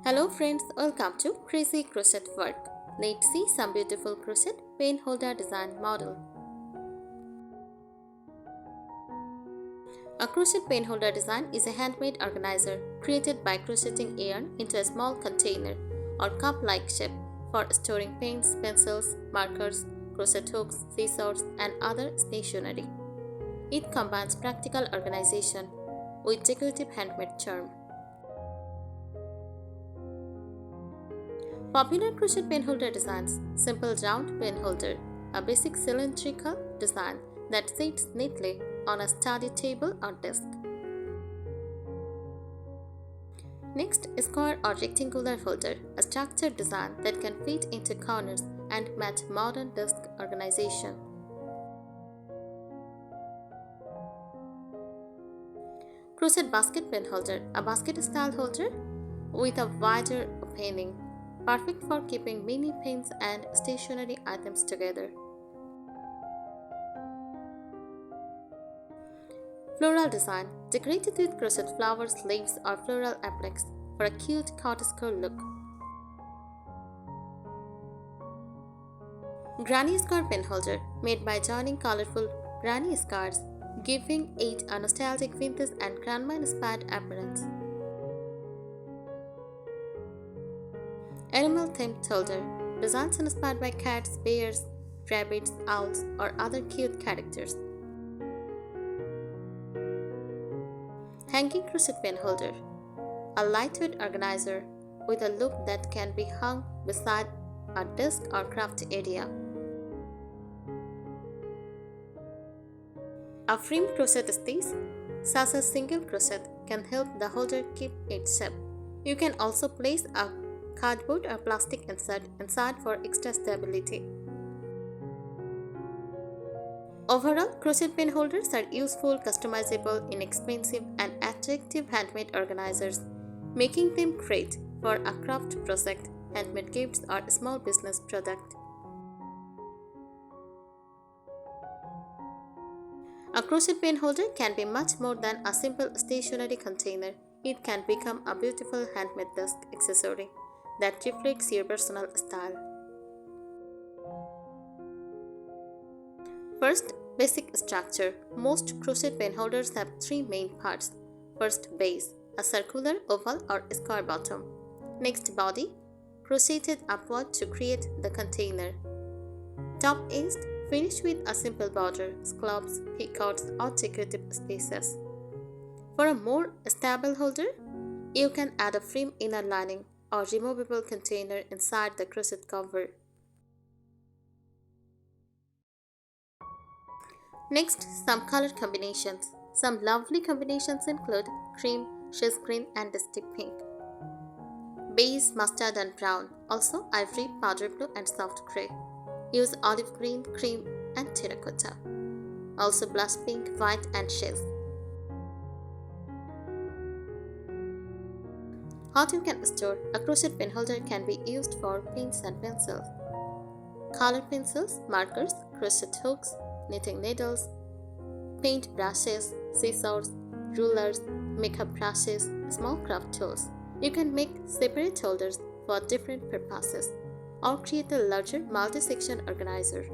Hello friends, welcome to Crazy Crochet Work. Let's see some beautiful crochet pen holder design model. A crochet pen holder design is a handmade organizer created by crocheting yarn into a small container or cup-like shape for storing pens, pencils, markers, crochet hooks, scissors, and other stationery. It combines practical organization with decorative handmade charm. Popular crochet pen holder designs: simple round pen holder, a basic cylindrical design that sits neatly on a study table or desk. Next, square or rectangular holder, a structured design that can fit into corners and match modern desk organization. Crochet basket pen holder, a basket style holder with a wider opening, perfect for keeping mini pens and stationery items together. Floral design, decorated with crochet flowers, leaves, or floral appliques for a cute cottagecore look. Granny scar pen holder, made by joining colorful granny scars, giving it a nostalgic vintage and grandma-inspired appearance. Animal themed holder, designs inspired by cats, bears, rabbits, owls, or other cute characters. Hanging crochet pen holder, a lightweight organizer with a loop that can be hung beside a desk or craft area. A framed crochet stitch, such as single crochet, can help the holder keep its shape. You can also place a cardboard or plastic inside for extra stability. Overall, crochet pen holders are useful, customizable, inexpensive, and attractive handmade organizers, making them great for a craft project, handmade gifts, or small business product. A crochet pen holder can be much more than a simple stationery container. It can become a beautiful handmade desk accessory that reflects your personal style. First, basic structure. Most crochet pen holders have three main parts. First, base, a circular, oval, or square bottom. Next, body, crocheted upward to create the container. Top edge, finished with a simple border, scallops, peacocks, or decorative spaces. For a more stable holder, you can add a frame inner lining or removable container inside the crochet cover. Next, some color combinations. Some lovely combinations include cream, she's green, and steep pink, beige, mustard, and brown, also ivory, powder blue, and soft gray. Use olive green, cream, and terracotta. Also blush pink, white, and she's. What you can store. A crochet pen holder can be used for pens and pencils, color pencils, markers, crochet hooks, knitting needles, paint brushes, scissors, rulers, makeup brushes, small craft tools. You can make separate holders for different purposes or create a larger multi-section organizer.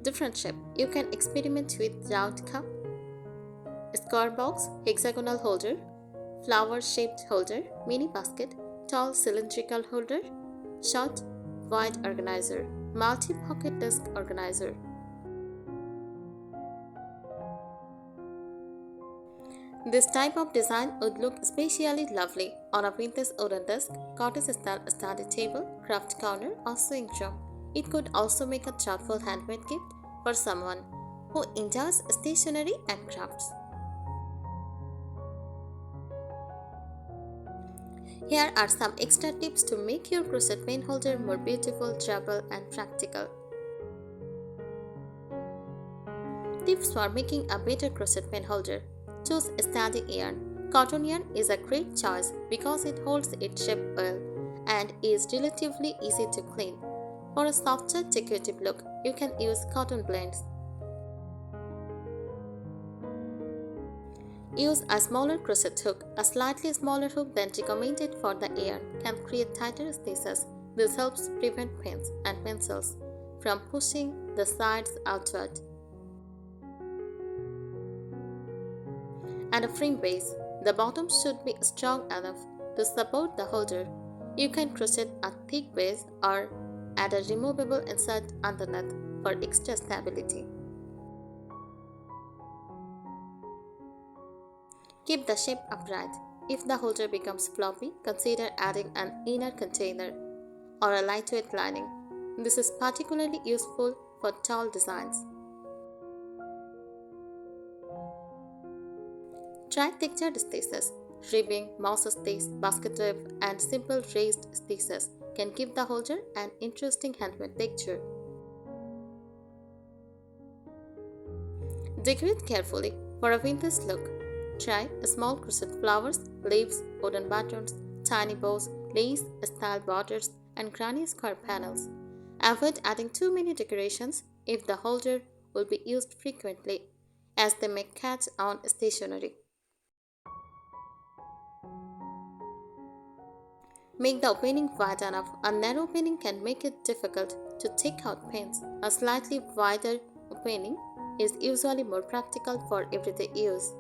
Different shape. You can experiment with round cup, square box, hexagonal holder, flower-shaped holder, mini basket, tall cylindrical holder, short, wide organizer, multi-pocket desk organizer. This type of design would look especially lovely on a vintage wooden desk, cottage-style study table, craft corner, or sewing room. It could also make a thoughtful handmade gift for someone who enjoys stationery and crafts. Here are some extra tips to make your crochet pen holder more beautiful, durable, and practical. Tips for making a better crochet pen holder. Choose sturdy yarn. Cotton yarn is a great choice because it holds its shape well and is relatively easy to clean. For a softer, decorative look, you can use cotton blends. Use a smaller crochet hook. A slightly smaller hook than recommended for the ear can create tighter stitches. This helps prevent pins and pencils from pushing the sides outward. And a frame base. The bottom should be strong enough to support the holder. You can crochet a thick base or add a removable insert underneath for extra stability. Keep the shape upright. If the holder becomes floppy, consider adding an inner container or a lightweight lining. This is particularly useful for tall designs. Try textured stitches. Ribbing, mouse stitch, basket weave, and simple raised stitches can give the holder an interesting handmade texture. Decorate carefully for a vintage look. Try small crochet flowers, leaves, wooden buttons, tiny bows, lace, style borders, and granny square panels. Avoid adding too many decorations if the holder will be used frequently, as they may catch on stationery. Make the opening wide enough. A narrow opening can make it difficult to take out pins. A slightly wider opening is usually more practical for everyday use.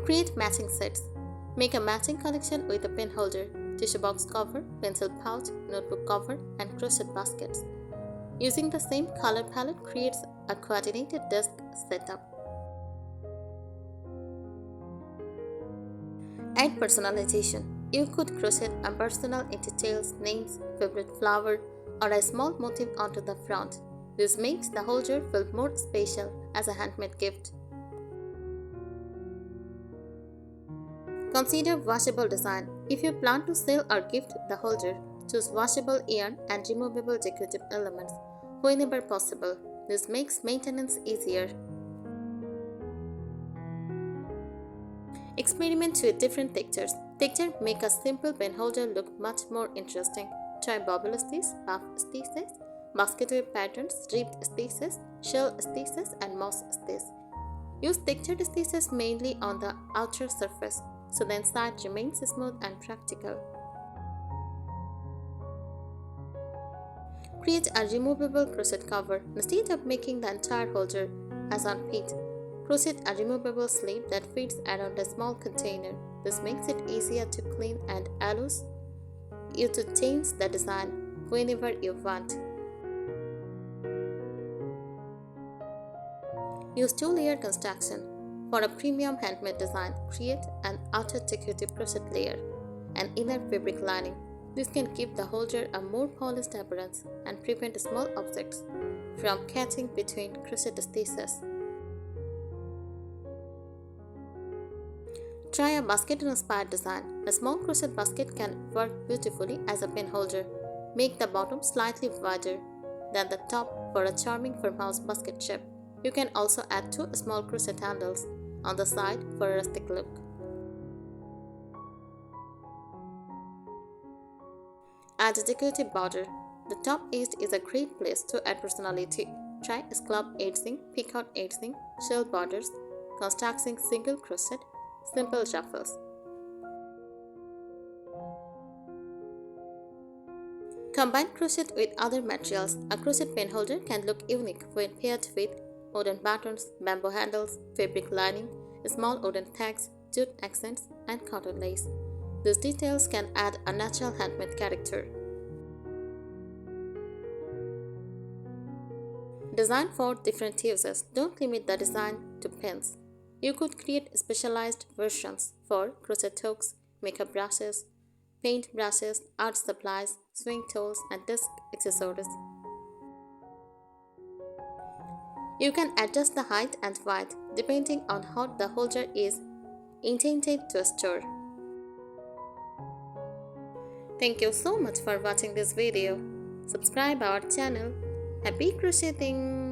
Create matching sets. Make a matching collection with a pen holder, tissue box cover, pencil pouch, notebook cover, and crochet baskets. Using the same color palette creates a coordinated desk setup. Add personalization. You could crochet a personal details, names, favorite flower, or a small motif onto the front. This makes the holder feel more special as a handmade gift. Consider washable design. If you plan to sell or gift the holder, choose washable yarn and removable decorative elements whenever possible. This makes maintenance easier. Experiment with different textures. Texture make a simple pen holder look much more interesting. Try bobble stitches, puff stitches, basket weave patterns, ribbed stitches, shell stitches, and moss stitches. Use textured stitches mainly on the outer surface, so the inside remains smooth and practical. Create a removable crochet cover. Instead of making the entire holder as on page, crochet a removable sleeve that fits around a small container. This makes it easier to clean and allows you to change the design whenever you want. Use two-layer construction. For a premium handmade design, create an outer decorative crochet layer, an inner fabric lining. This can give the holder a more polished appearance and prevent small objects from catching between crochet stitches. Try a basket-inspired design. A small crochet basket can work beautifully as a pen holder. Make the bottom slightly wider than the top for a charming farmhouse basket shape. You can also add two small crochet handles on the side for a rustic look. Add a decorative border. The top edge is a great place to add personality. Try scallop edging, peacock edging, shell borders, constructing single crochet, simple ruffles. Combine crochet with other materials. A crochet pen holder can look unique when paired with wooden buttons, bamboo handles, fabric lining, small wooden tags, jute accents, and cotton lace. These details can add a natural handmade character. Design for different uses. Don't limit the design to pens. You could create specialized versions for crochet hooks, makeup brushes, paint brushes, art supplies, swing tools, and desk accessories. You can adjust the height and width depending on how the holder is intended to store. Thank you so much for watching this video. Subscribe our channel. Happy crocheting!